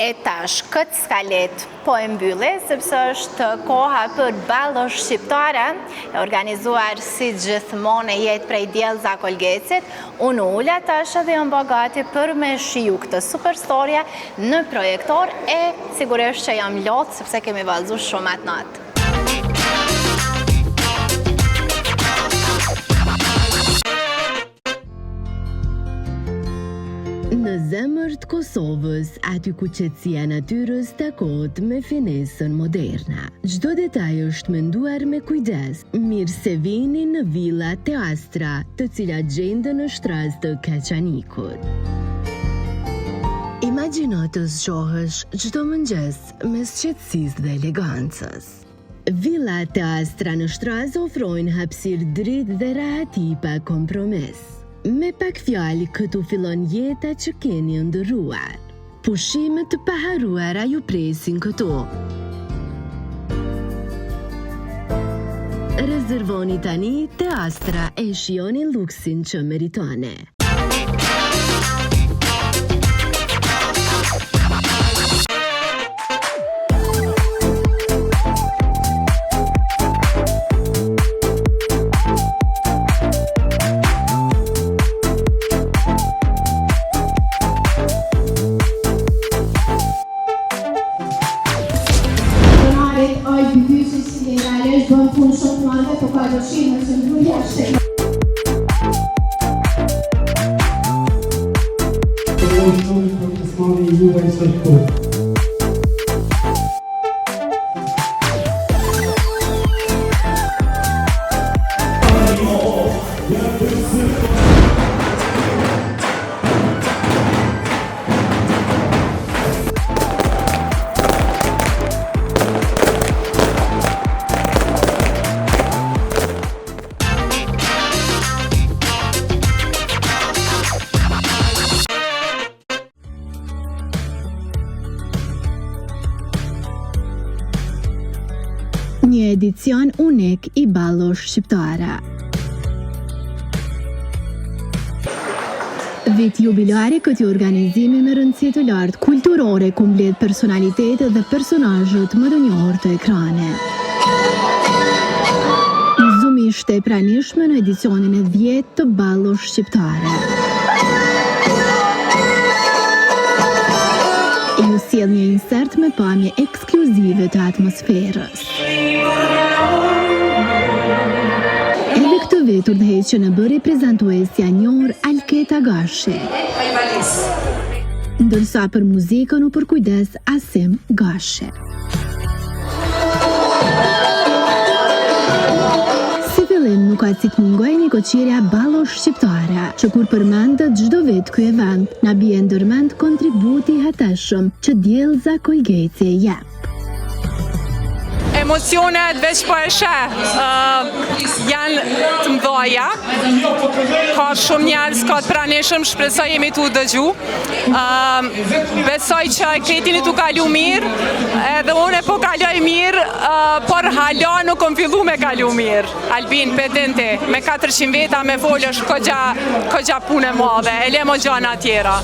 E tash, këtë skalet po e mbylle, sepse është koha për ballosh shqiptare, e organizuar si gjithmonë e jetë prej Djellza Kolgecit. Unë ulla tash edhe jam bagati për me shiju këtë super storja në projektor e sigurisht që jam lotë sepse kemi vallëzu shumë atë natë. Në zemër të Kosovës, aty ku qetësia e natyrës takohet me finesën moderne. Çdo detaj është menduar me kujdes, mirë se vini në Villa Teastra, të cilat gjenden në shtras të Kaçanikut. Imagjino të zgjohesh çdo mëngjes mes qetësisë dhe elegancës. Villa Teastra në shtras ofrojnë hapësirë dritë dhe rahati pa kompromis. Me pak fjalë, këtu fillon jeta që keni ndërruar. Pushimet të paharuara ju presin këtu. Rezervoni tani Teastra e shijoni luksin që meritoni. Bën punë shumë të madhe, po ka dëshirë që në duhet jashtë. Shumë për të smani juve së shkurë. Një edicion unik i ballosh shqiptare. Vit jubilari këtij organizimi me rëndësi të lartë kulturore ku mbledh personalitetet dhe personazhet më të njohur të ekranit. Zumi ishte e pranishme në edicionin e 10 të ballosh shqiptare. Ju sjell një insert me pamje ekskluzive të atmosferës. Edhe këtë vit udhëheqën e bëri prezantuesja e njohur Alketa Gashi. Ndërsa për muzikën u përkujdes Asim Gashi. Si fillim nuk ka si të mungoj një koqirja ballosh shqiptare, që kur përmendet çdo vit ky event, na bie ndërmend kontributi i hatashëm që Djellza Kolgeci e jep. Emocionet veç po e sheh, janë të mëdha, ka shumë njerëz, ka të pranishëm, shpresoj jemi tu dëgju. Besoj që kretini tu kalu mirë, edhe unë po kaloj mirë, por hala nuk kom fillu me kalu mirë. Albin, pedente, me 400 veta me folësh kogja punë e madhe, e lemo gjana tjera.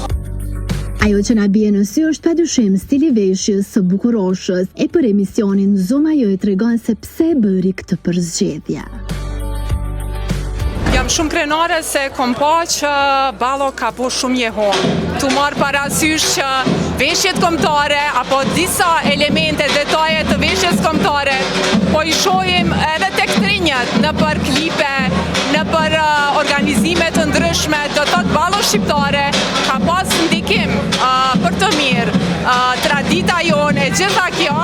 Ajo që na bie në sy është padyshim stili veshjes së bukuroshës e për emisionin Zoom ajo e tregon se pse e bëri këtë përzgjedhje. Jam shumë krenare se kom pa që ballo ka po shumë jehon. Tu marrë parasysh që veshjet kombëtare apo disa elemente, detaje të veshjes kombëtare po i shohim edhe tek trinjat në për klipe, në për organizime të ndryshme, do të thotë ballo shqiptare ka pas ndikim për të mirë. Tradita jonë e gjitha kjo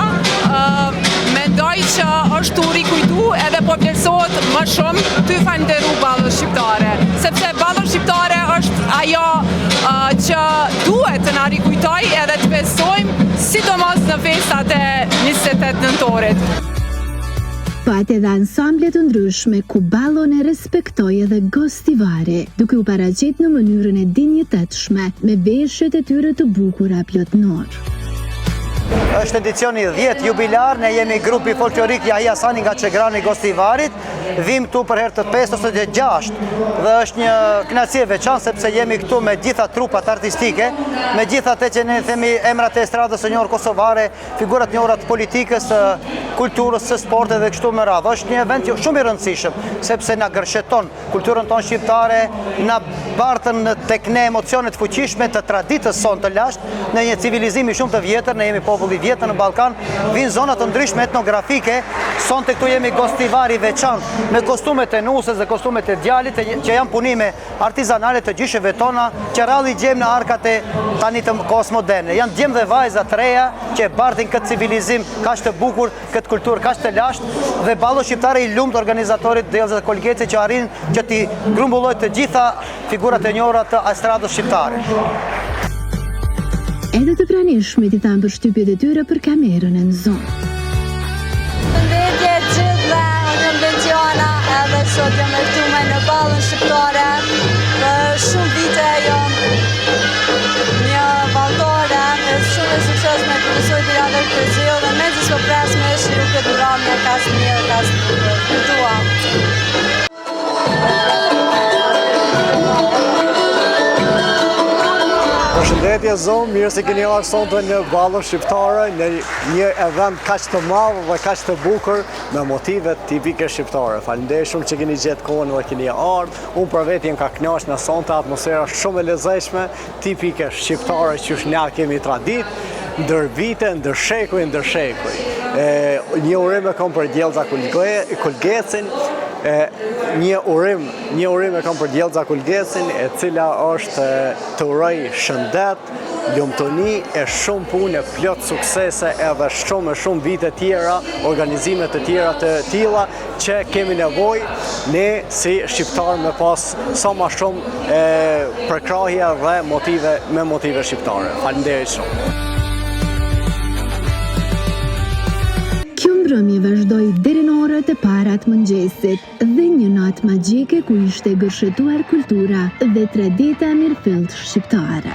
mendoj që është u rikujtu edhe po vlerësohet më shumë të falenderu ballo shqiptare, sepse ballo shqiptare është ajo që duhet të na rikujtoj edhe të besojmë sidomos në festat e 28 nëntorit. Pat edhe ansamble të ndryshme ku ballon e respektoi edhe gostivari, duke u paraqit në mënyrën e dinjitetshme me veshjet e tyre të bukura plotnor. është edicioni 10 jubilar, ne jemi grupi folklorik Yahya Hasani nga Çegrani Gostivarit, vim këtu për herë të 56 dhe është një kënaqësi e veçantë sepse jemi këtu me gjitha trupat artistike, me gjitha ato që ne themi emrat e estradës së njohur kosovare, figurat e njohura të politikës, kulturës, së sportit dhe kështu me radhë. Është një event shumë i rëndësishëm sepse na gërsheton kulturën tonë shqiptare, na bartën tek ne emocione të fuqishme të traditës sonë të lashtë, në një civilizim shumë të vjetër, ne jemi popull i vjetër në Ballkan, vinë zona të ndryshme etnografike, sonte këtu jemi gostivari veçantë me kostumet e nusës dhe kostumet e djalit që janë punime artizanale të gjysheve tona, që rralli gjem në arkat e tani të kohës moderne. Janë djemë dhe vajza të reja që bartin këtë civilizim kaq të bukur, këtë kulturë kaq të lashtë dhe ballo shqiptare i lumt organizatorit Dellza Kolgeci që arrin që ti grumbullojë të gjitha figurat e njohura të estradës shqiptare. Edhe të pranishmit i thanë përshtypjet e tyre për kamerën në zonë. Përshëndetje gjithve, unë jam Benjana edhe sot jam këtu në ballën shqiptare. Për shumë vite jam një valltore me shumë sukses me profesor Dirave Kërziu dhe me gjithë presme shiu këtë rramje ka së mirë, ka së mirë. Përshëndetje zonë, mirë se keni ardhur sonte në ballën shqiptare, në një event kaq të madh dhe kaq të bukur me motive tipike shqiptare. Faleminderit shumë që keni gjetë kohën dhe keni ardhur. Unë për vetë jam ka kënaqur në sonte, atmosfera shumë e lezetshme, tipike shqiptare që ne kemi traditë ndër vite, ndër shekuj, ndër shekuj. Një urim e kam për Dellza Kolgecin, një urim e kam për Dellza Kolgecin, e cila është të uroj shëndet, lumtuni e shumë punë, plot suksese edhe shumë vite tjera, organizime të tjera të tilla që kemi nevojë ne si shqiptarë me pas sa më shumë përkrahje dhe motive shqiptare. Faleminderit shumë. Mbrëmje vazhdoi deri në orët e para të mëngjesit dhe një natë magjike ku ishte gërshetuar kultura dhe tradita mirëfillt shqiptare.